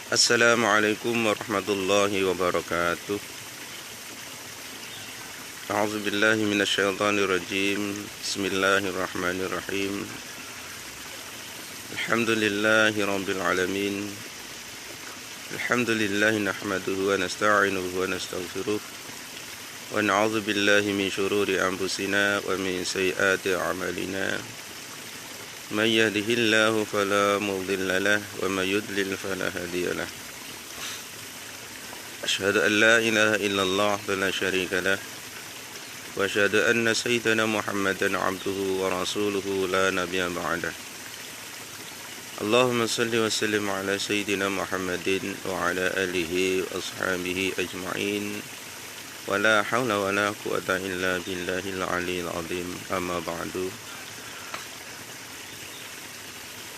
Assalamualaikum warahmatullahi wabarakatuh. A'udzu billahi minasyaitonir rajim. Bismillahirrahmanirrahim. Alhamdulillahi rabbil alamin. Alhamdulillahi nahmaduhu wa nasta'inuhu wa nastaghfiruh. Wa na'udzu billahi min syururi anfusina wa min sayyiati a'malina. Man yahdihillahu fala mudilla lahu wa may yudlil fala hadiya lahu. Asyhadu an la ilaha illallah wa la syarika lahu wa asyhadu anna sayyidana Muhammadan 'abduhu wa rasuluhu la nabiyya ba'dah. Allahumma shalli wa sallim ala sayyidina Muhammadin wa ala alihi wa ashabihi ajma'in. Wa la hawla wa la quwwata illa billahil aliyyil azim. Amma ba'du.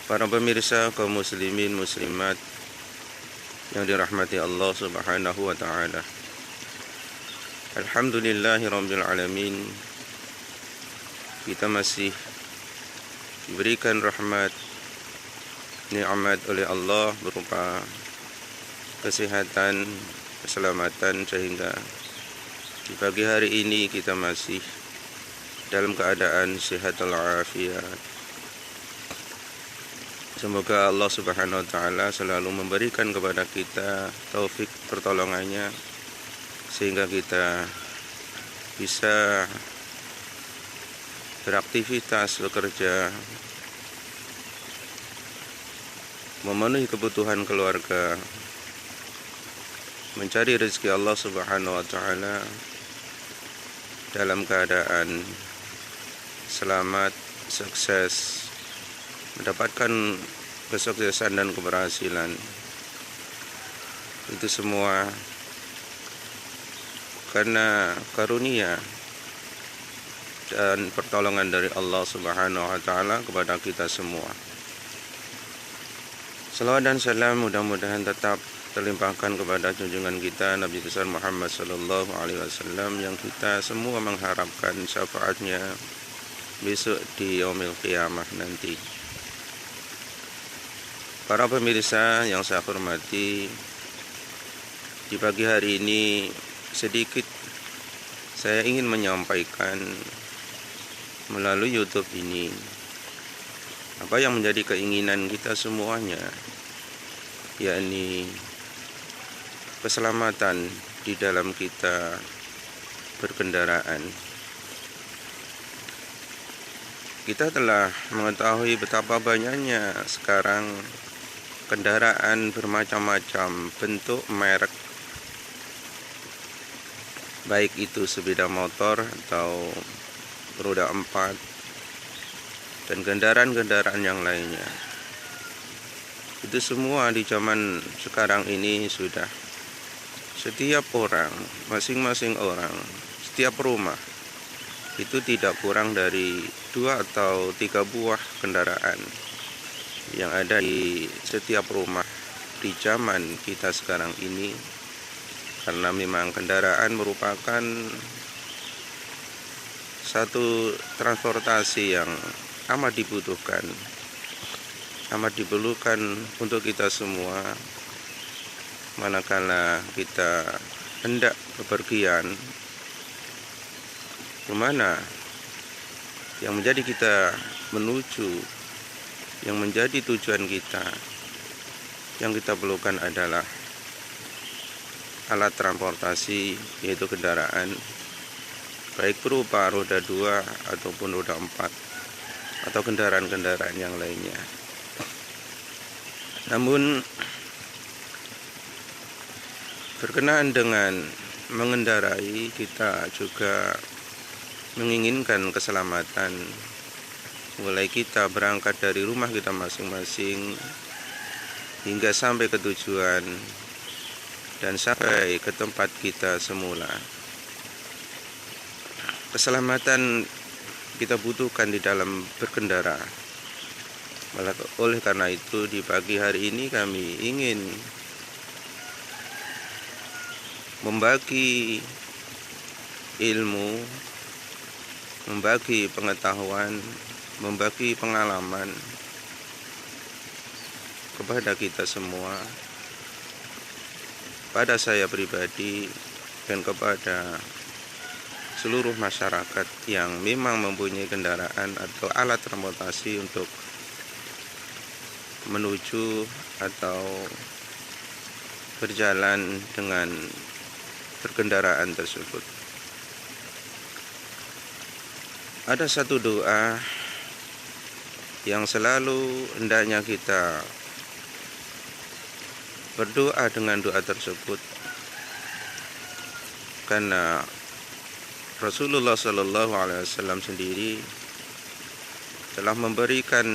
Para pemirsa kaum muslimin muslimat yang dirahmati Allah Subhanahu wa taala. Alhamdulillahirabbil alamin. Kita masih diberikan rahmat nikmat oleh Allah berupa kesehatan, keselamatan, sehingga di pagi hari ini kita masih dalam keadaan sehat walafiat. Semoga Allah Subhanahu wa taala selalu memberikan kepada kita taufik pertolongannya sehingga kita bisa beraktivitas, bekerja, memenuhi kebutuhan keluarga, mencari rezeki Allah Subhanahu wa taala dalam keadaan selamat, sukses, mendapatkan kesuksesan dan keberhasilan. Itu semua karena karunia dan pertolongan dari Allah Subhanahu wa taala kepada kita semua. Salawat dan salam mudah-mudahan tetap terlimpahkan kepada junjungan kita Nabi besar Muhammad sallallahu alaihi wasallam yang kita semua mengharapkan syafaatnya besok di yaumil qiyamah nanti. Para pemirsa yang saya hormati, di pagi hari ini sedikit saya ingin menyampaikan melalui YouTube ini apa yang menjadi keinginan kita semuanya, yakni keselamatan di dalam kita berkendaraan. Kita telah mengetahui betapa banyaknya sekarang kendaraan bermacam-macam bentuk, merek, baik itu sepeda motor atau roda 4 dan kendaraan-kendaraan yang lainnya. Itu semua di zaman sekarang ini sudah setiap orang, masing-masing orang, setiap rumah itu tidak kurang dari 2 atau 3 buah kendaraan yang ada di setiap rumah di zaman kita sekarang ini, karena memang kendaraan merupakan satu transportasi yang amat dibutuhkan, amat diperlukan untuk kita semua manakala kita hendak bepergian kemana yang menjadi kita menuju, yang menjadi tujuan kita. Yang kita perlukan adalah alat transportasi, yaitu kendaraan, baik berupa roda 2 ataupun roda 4 atau kendaraan-kendaraan yang lainnya. Namun berkenaan dengan mengendarai, kita juga menginginkan keselamatan mulai kita berangkat dari rumah kita masing-masing hingga sampai ke tujuan dan sampai ke tempat kita semula. Keselamatan kita butuhkan di dalam berkendara. Oleh karena itu di pagi hari ini kami ingin membagi ilmu, membagi pengetahuan, membagi pengalaman kepada kita semua pada saya pribadi dan kepada seluruh masyarakat yang memang mempunyai kendaraan atau alat transportasi untuk menuju atau berjalan dengan berkendaraan tersebut. Ada satu doa yang selalu hendaknya kita berdoa dengan doa tersebut, karena Rasulullah Shallallahu Alaihi Wasallam sendiri telah memberikan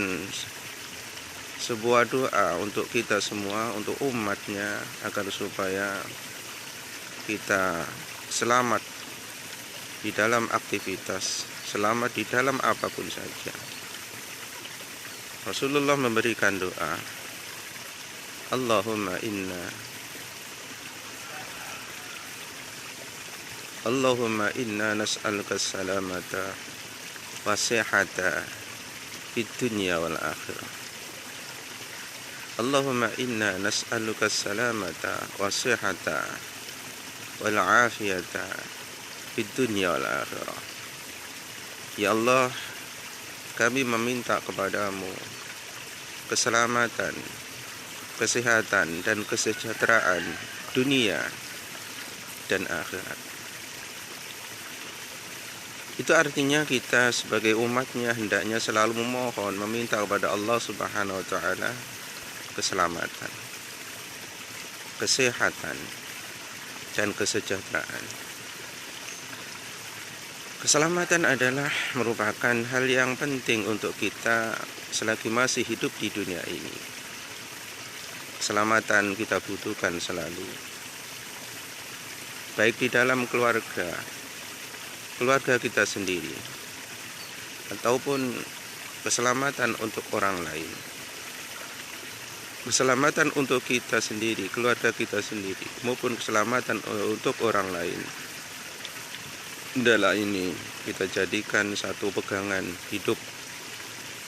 sebuah doa untuk kita semua, untuk umatnya, agar supaya kita selamat di dalam aktivitas, selamat di dalam apapun saja. Rasulullah memberikan doa, Allahumma inna nas'aluka salamata wa sihhata fid dunya wal akhirah. Allahumma inna nas'aluka salamata wa sihhata wal afiyata fid dunya wal akhirah. Ya Allah, kami meminta kepadamu keselamatan, kesehatan, dan kesejahteraan dunia dan akhirat. Itu artinya kita sebagai umatnya hendaknya selalu memohon, meminta kepada Allah Subhanahu wa Ta'ala keselamatan, kesehatan, dan kesejahteraan. Keselamatan adalah merupakan hal yang penting untuk kita selagi masih hidup di dunia ini. Keselamatan kita butuhkan selalu, baik di dalam keluarga kita sendiri, ataupun keselamatan untuk orang lain. Keselamatan untuk kita sendiri, keluarga kita sendiri, maupun keselamatan untuk orang lain. Hendaklah ini kita jadikan satu pegangan hidup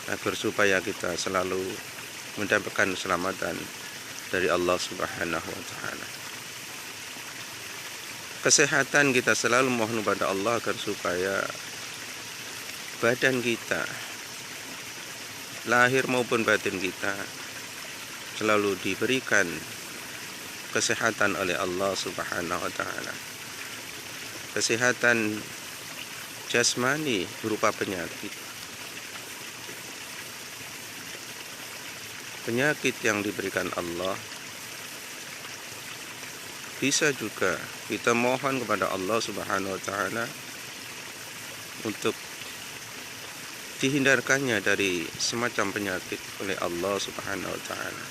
agar supaya kita selalu mendapatkan keselamatan dari Allah Subhanahu wa Ta'ala. Kesehatan kita selalu mohon kepada Allah agar supaya badan kita, lahir maupun batin kita, selalu diberikan kesehatan oleh Allah Subhanahu wa Ta'ala. Kesehatan jasmani berupa penyakit yang diberikan Allah. Bisa juga kita mohon kepada Allah Subhanahu wa Ta'ala untuk dihindarkannya dari semacam penyakit oleh Allah Subhanahu wa Ta'ala.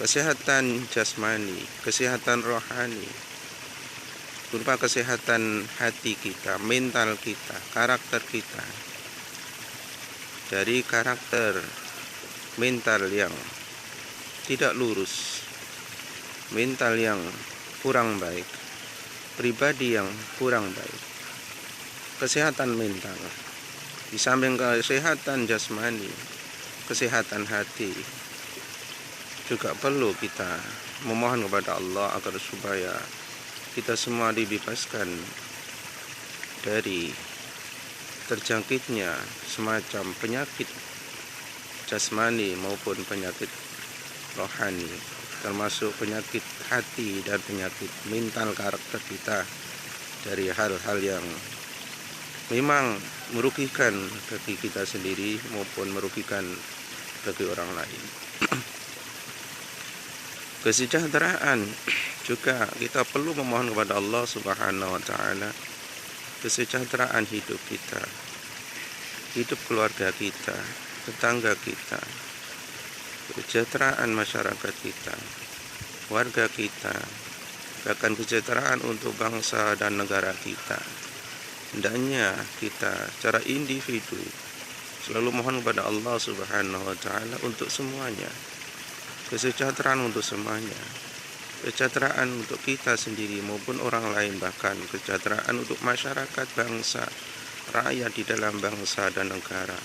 Kesehatan jasmani, kesehatan rohani, berupa kesehatan hati kita, mental kita, karakter kita, dari karakter mental yang tidak lurus, mental yang kurang baik, pribadi yang kurang baik. Kesehatan mental, di samping kesehatan jasmani, kesehatan hati, juga perlu kita memohon kepada Allah agar supaya kita semua dibebaskan dari terjangkitnya semacam penyakit jasmani maupun penyakit rohani, termasuk penyakit hati dan penyakit mental karakter kita, dari hal-hal yang memang merugikan bagi kita sendiri maupun merugikan bagi orang lain. Kesejahteraan juga kita perlu memohon kepada Allah Subhanahu wa Ta'ala kesejahteraan hidup kita, hidup keluarga kita, tetangga kita, kesejahteraan masyarakat kita, warga kita, bahkan kesejahteraan untuk bangsa dan negara kita. Hendaknya kita secara individu selalu mohon kepada Allah Subhanahu wa Ta'ala untuk semuanya, kesejahteraan untuk semuanya, kesejahteraan untuk kita sendiri maupun orang lain, bahkan kesejahteraan untuk masyarakat, bangsa, rakyat di dalam bangsa dan negara.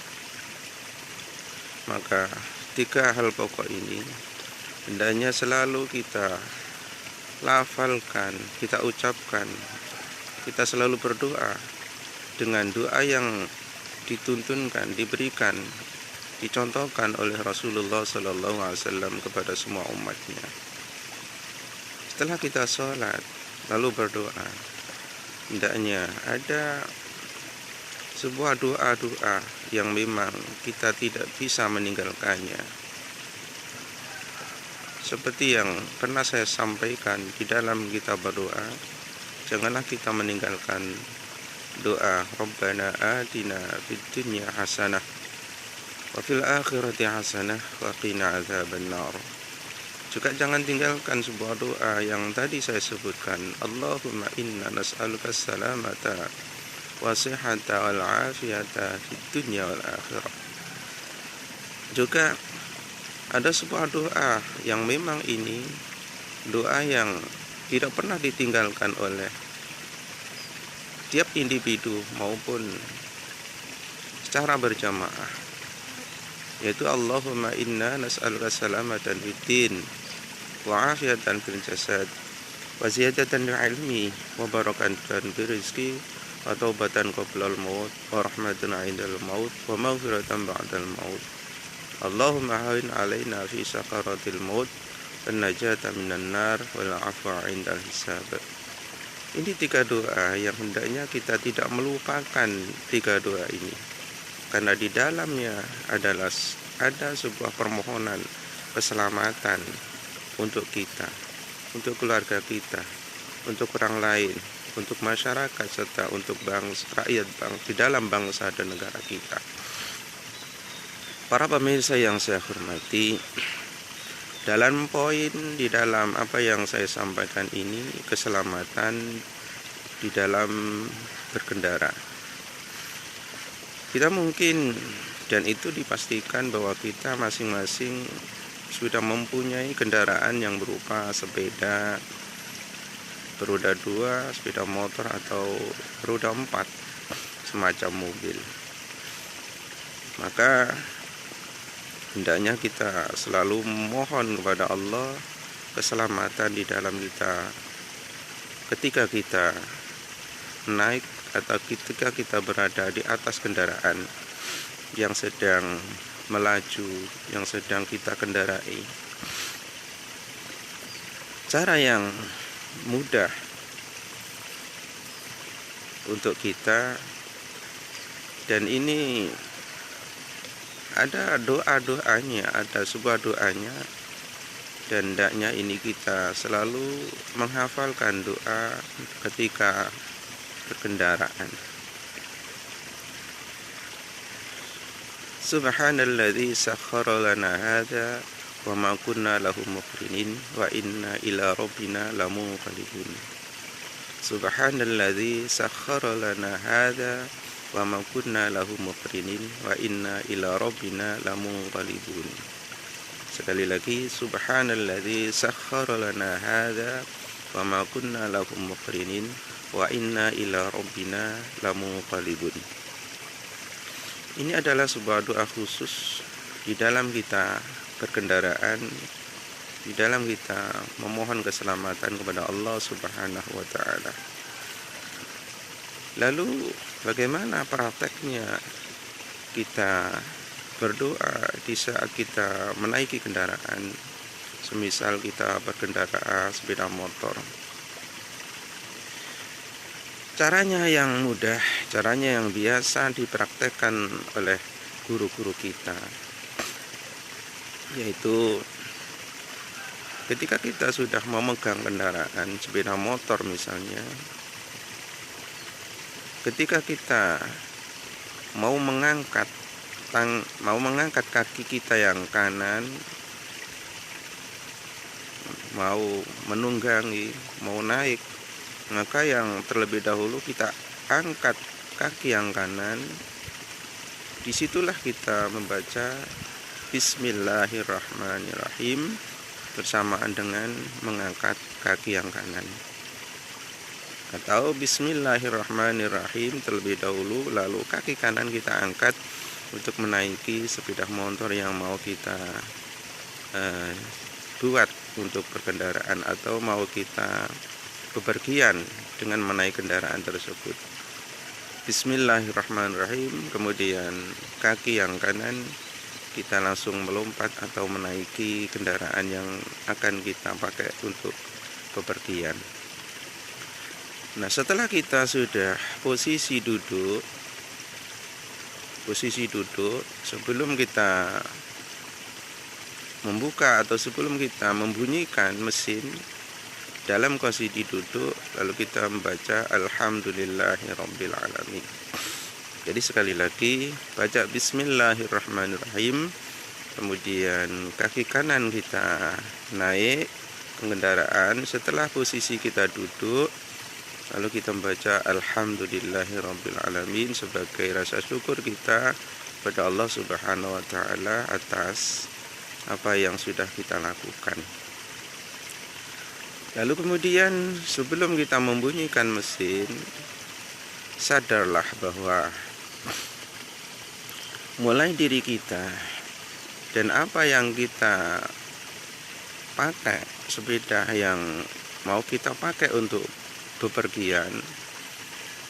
Maka tiga hal pokok ini hendaknya selalu kita lafalkan, kita ucapkan, kita selalu berdoa dengan doa yang dituntunkan, diberikan, dicontohkan oleh Rasulullah SAW kepada semua umatnya. Setelah kita sholat lalu berdoa, hendaknya ada sebuah doa-doa yang memang kita tidak bisa meninggalkannya. Seperti yang pernah saya sampaikan di dalam kita berdoa, janganlah kita meninggalkan doa Rabbana atina fid dunya hasanah wa fil akhirati hasanah wa qina adzabannar. Juga jangan tinggalkan sebuah doa yang tadi saya sebutkan, Allahumma inna nas'aluka salamata wa sihhata wal afiyata fid dunya wal akhirah. Juga ada sebuah doa yang memang ini doa yang tidak pernah ditinggalkan oleh tiap individu maupun secara berjamaah, yaitu Allahumma inna nas'aluka salamatan fid din wa afiyatan fil jasad wa ziyadatan fil ilmi wa barakatan fil rizqi wa taubatan qoblal maut wa rahmatan 'indal maut wa maghfiratan ba'dal maut. Allahumma hawin 'alaina fi sakaratil maut wan najata minan nar wal 'afwa 'indal hisab. Ini 3 doa yang hendaknya kita tidak melupakan 3 doa ini, karena di dalamnya adalah ada sebuah permohonan keselamatan untuk kita, untuk keluarga kita, untuk orang lain, untuk masyarakat, serta untuk rakyat di dalam bangsa dan negara kita. Para pemirsa yang saya hormati, dalam poin di dalam apa yang saya sampaikan ini, keselamatan di dalam berkendara. Kita mungkin, dan itu dipastikan bahwa kita masing-masing sudah mempunyai kendaraan yang berupa sepeda beroda 2, sepeda motor, atau beroda 4, semacam mobil. Maka hendaknya kita selalu memohon kepada Allah keselamatan di dalam kita ketika kita naik atau ketika kita berada di atas kendaraan yang sedang melaju, yang sedang kita kendarai. Cara yang mudah untuk kita, dan ini ada doa-doanya, ada sebuah doanya, dan hendaknya ini kita selalu menghafalkan doa ketika berkendaraan. Subhanalladzi sakhkhara lana hadza wa ma kunna lahu muqrinin wa inna ila rabbina lamunqalibun. Subhanalladzi sakhkhara lana hadza wa ma kunna lahu muqrinin wa inna ila rabbina lamunqalibun. Sekali lagi, subhanalladzi sakhkhara lana hadza wa ma kunna lahu muqrinin wa inna ila rabbina lamunqalibun. Ini adalah sebuah doa khusus di dalam kita berkendaraan, di dalam kita memohon keselamatan kepada Allah Subhanahu wa taala. Lalu bagaimana prakteknya kita berdoa di saat kita menaiki kendaraan, semisal kita berkendara sepeda motor? Caranya yang mudah, caranya yang biasa dipraktekkan oleh guru-guru kita, yaitu ketika kita sudah memegang kendaraan sepeda motor misalnya, ketika kita mau mengangkat kaki kita yang kanan, mau menunggangi, mau naik, maka yang terlebih dahulu kita angkat kaki yang kanan. Disitulah kita membaca Bismillahirrahmanirrahim bersamaan dengan mengangkat kaki yang kanan, atau Bismillahirrahmanirrahim terlebih dahulu, lalu kaki kanan kita angkat untuk menaiki sepeda motor yang mau kita buat untuk berkendaraan atau mau kita bepergian dengan menaiki kendaraan tersebut. Bismillahirrahmanirrahim. Kemudian kaki yang kanan kita langsung melompat atau menaiki kendaraan yang akan kita pakai untuk bepergian. Nah, setelah kita sudah posisi duduk, sebelum kita membuka atau sebelum kita membunyikan mesin dalam posisi duduk, lalu kita membaca Alhamdulillahirabbil alamin. Jadi sekali lagi baca Bismillahirrahmanirrahim, kemudian kaki kanan kita naik ke kendaraan. Setelah posisi kita duduk, lalu kita membaca Alhamdulillahirabbil alamin sebagai rasa syukur kita pada Allah Subhanahu wa taala atas apa yang sudah kita lakukan. Lalu kemudian sebelum kita membunyikan mesin, sadarlah bahwa mulai diri kita dan apa yang kita pakai, sepeda yang mau kita pakai untuk bepergian,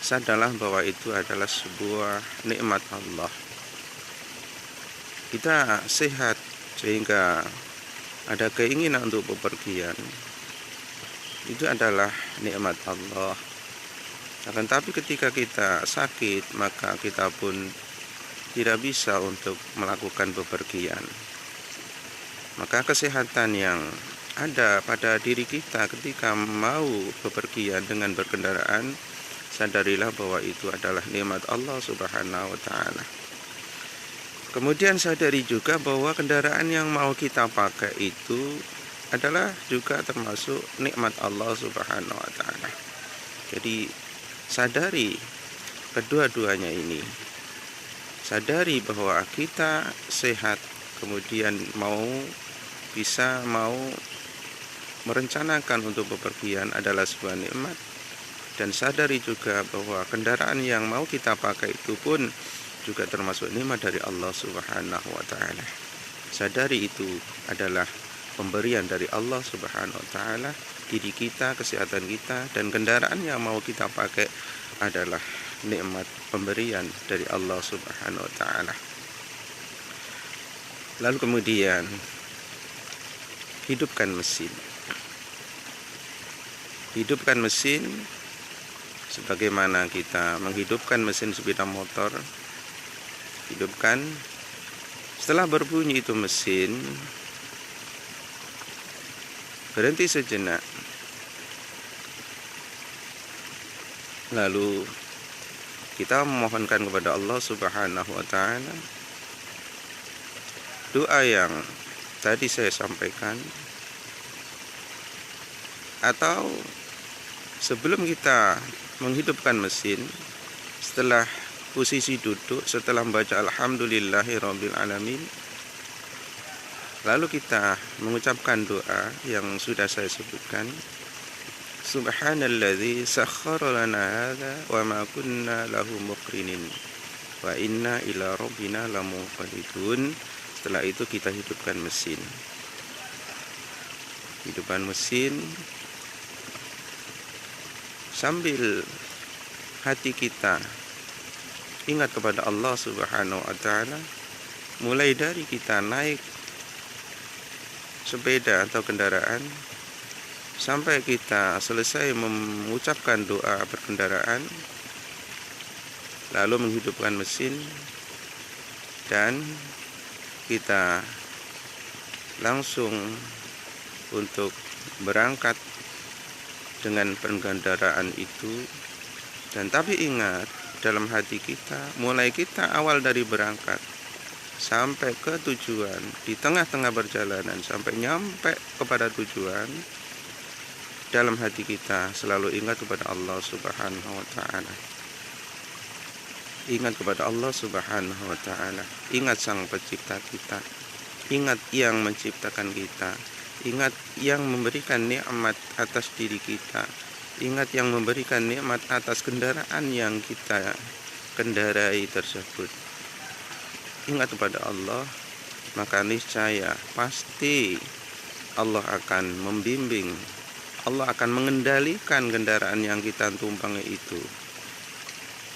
sadarlah bahwa itu adalah sebuah nikmat Allah. Kita sehat sehingga ada keinginan untuk bepergian, itu adalah nikmat Allah. Akan tapi ketika kita sakit, maka kita pun tidak bisa untuk melakukan bepergian. Maka kesehatan yang ada pada diri kita ketika mau bepergian dengan berkendaraan, sadarilah bahwa itu adalah nikmat Allah Subhanahu wa taala. Kemudian sadari juga bahwa kendaraan yang mau kita pakai itu adalah juga termasuk nikmat Allah Subhanahu wa taala. Jadi sadari kedua-duanya ini. Sadari bahwa kita sehat, kemudian mau merencanakan untuk bepergian adalah sebuah nikmat. Dan sadari juga bahwa kendaraan yang mau kita pakai itu pun juga termasuk nikmat dari Allah Subhanahu wa taala. Sadari itu adalah pemberian dari Allah Subhanahu wa taala, diri kita, kesehatan kita, dan kendaraan yang mau kita pakai adalah nikmat pemberian dari Allah Subhanahu wa taala. Lalu kemudian hidupkan mesin. Hidupkan mesin sebagaimana kita menghidupkan mesin sepeda motor. Hidupkan. Setelah berbunyi itu mesin, berhenti sejenak. Lalu kita memohonkan kepada Allah Subhanahu wa taala doa yang tadi saya sampaikan, atau sebelum kita menghidupkan mesin, setelah posisi duduk, setelah membaca Alhamdulillahirabbil alamin, lalu kita mengucapkan doa yang sudah saya sebutkan. Subhanalladzi sakhkhara lana hadza wa ma kunna lahu muqrinin wa inna ila rabbina lamunqalibun. Setelah itu kita hidupkan mesin. Hidupkan mesin sambil hati kita ingat kepada Allah Subhanahu wa taala, mulai dari kita naik sepeda atau kendaraan sampai kita selesai mengucapkan doa berkendaraan, lalu menghidupkan mesin dan kita langsung untuk berangkat dengan pengendaraan itu. Dan tapi ingat, dalam hati kita, mulai kita awal dari berangkat sampai ke tujuan, di tengah-tengah perjalanan sampai nyampe kepada tujuan, dalam hati kita selalu ingat kepada Allah Subhanahu wa taala. Ingat kepada Allah Subhanahu wa taala. Ingat Sang Pencipta kita. Ingat yang menciptakan kita. Ingat yang memberikan nikmat atas diri kita. Ingat yang memberikan nikmat atas kendaraan yang kita kendarai tersebut. Ingat kepada Allah, maka niscaya pasti Allah akan membimbing, Allah akan mengendalikan kendaraan yang kita tumpangi itu.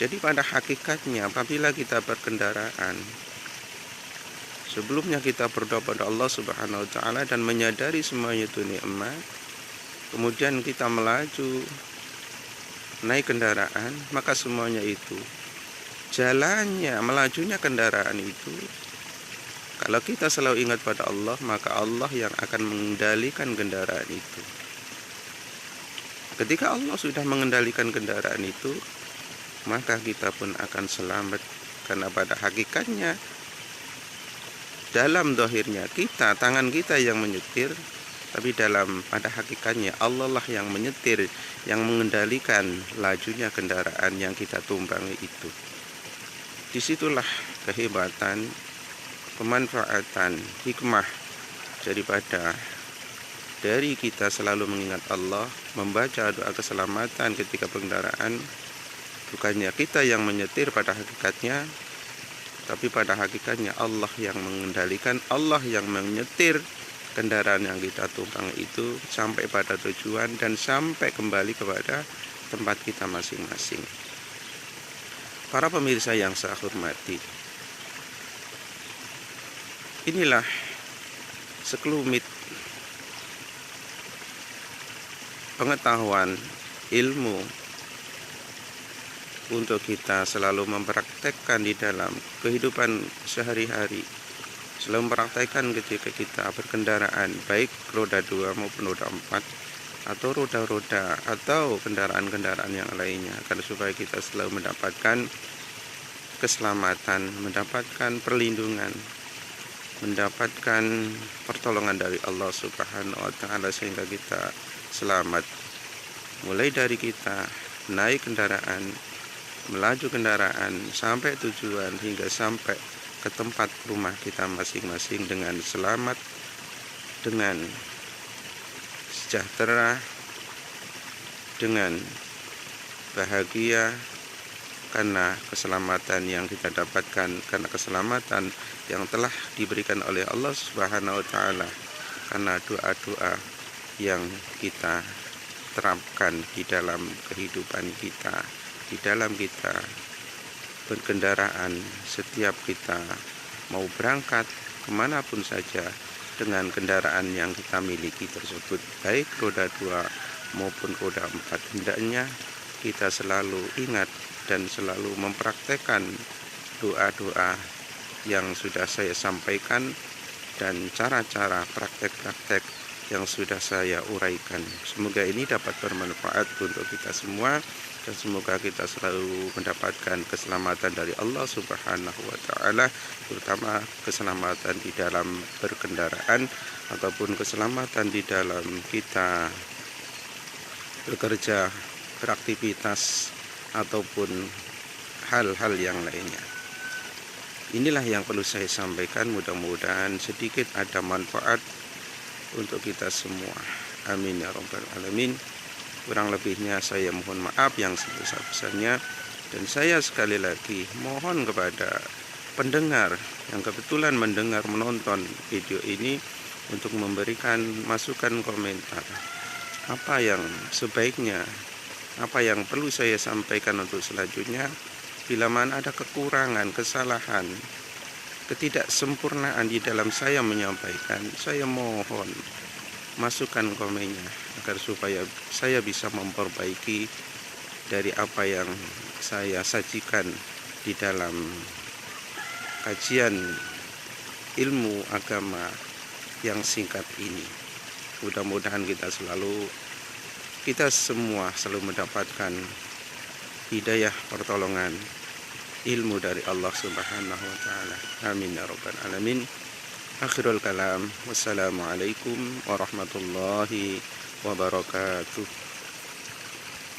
Jadi pada hakikatnya apabila kita berkendaraan, sebelumnya kita berdoa pada Allah Subhanahu wa taala dan menyadari semuanya itu nikmat. Kemudian kita melaju naik kendaraan, maka semuanya itu jalannya, melajunya kendaraan itu, kalau kita selalu ingat pada Allah, maka Allah yang akan mengendalikan kendaraan itu. Ketika Allah sudah mengendalikan kendaraan itu, maka kita pun akan selamat. Karena pada hakikatnya, dalam dohirnya kita, tangan kita yang menyetir, tapi pada hakikatnya Allah lah yang menyetir, yang mengendalikan lajunya kendaraan yang kita tumpangi itu. Disitulah kehebatan, pemanfaatan, hikmah daripada dari kita selalu mengingat Allah, membaca doa keselamatan ketika pengendaraan. Bukannya kita yang menyetir pada hakikatnya, tapi pada hakikatnya Allah yang mengendalikan, Allah yang menyetir kendaraan yang kita tumpangi itu sampai pada tujuan dan sampai kembali kepada tempat kita masing-masing. Para pemirsa yang saya hormati, inilah sekelumit pengetahuan, ilmu untuk kita selalu mempraktekkan di dalam kehidupan sehari-hari, selalu mempraktekkan ketika kita berkendaraan, baik roda 2 maupun roda 4 atau roda-roda atau kendaraan-kendaraan yang lainnya, agar supaya kita selalu mendapatkan keselamatan, mendapatkan perlindungan, mendapatkan pertolongan dari Allah Subhanahu wa taala sehingga kita selamat. Mulai dari kita naik kendaraan, melaju kendaraan sampai tujuan hingga sampai ke tempat rumah kita masing-masing dengan selamat, dengan sejahtera, dengan bahagia, karena keselamatan yang kita dapatkan, karena keselamatan yang telah diberikan oleh Allah Subhanahu wa taala, karena doa-doa yang kita terapkan di dalam kehidupan kita, di dalam kita berkendaraan. Setiap kita mau berangkat kemanapun saja dengan kendaraan yang kita miliki tersebut, baik roda 2 maupun roda 4, hendaknya kita selalu ingat dan selalu mempraktekkan doa-doa yang sudah saya sampaikan dan cara-cara praktek-praktek yang sudah saya uraikan. Semoga ini dapat bermanfaat untuk kita semua, dan semoga kita selalu mendapatkan keselamatan dari Allah Subhanahu wa taala, terutama keselamatan di dalam berkendaraan ataupun keselamatan di dalam kita bekerja, beraktivitas ataupun hal-hal yang lainnya. Inilah yang perlu saya sampaikan, mudah-mudahan sedikit ada manfaat untuk kita semua. Amin ya rabbal alamin. Kurang lebihnya saya mohon maaf yang sebesar-besarnya, dan saya sekali lagi mohon kepada pendengar yang kebetulan mendengar, menonton video ini untuk memberikan masukan komentar. Apa yang sebaiknya, apa yang perlu saya sampaikan untuk selanjutnya. Bila mana ada kekurangan, kesalahan, ketidaksempurnaan di dalam saya menyampaikan, saya mohon masukan komennya agar supaya saya bisa memperbaiki dari apa yang saya sajikan di dalam kajian ilmu agama yang singkat ini. Mudah-mudahan kita semua selalu mendapatkan hidayah, pertolongan, ilmu dari Allah Subhanahu wa taala. Amin ya rabbal alamin. Akhirul kalam. Wassalamualaikum warahmatullahi wabarakatuh.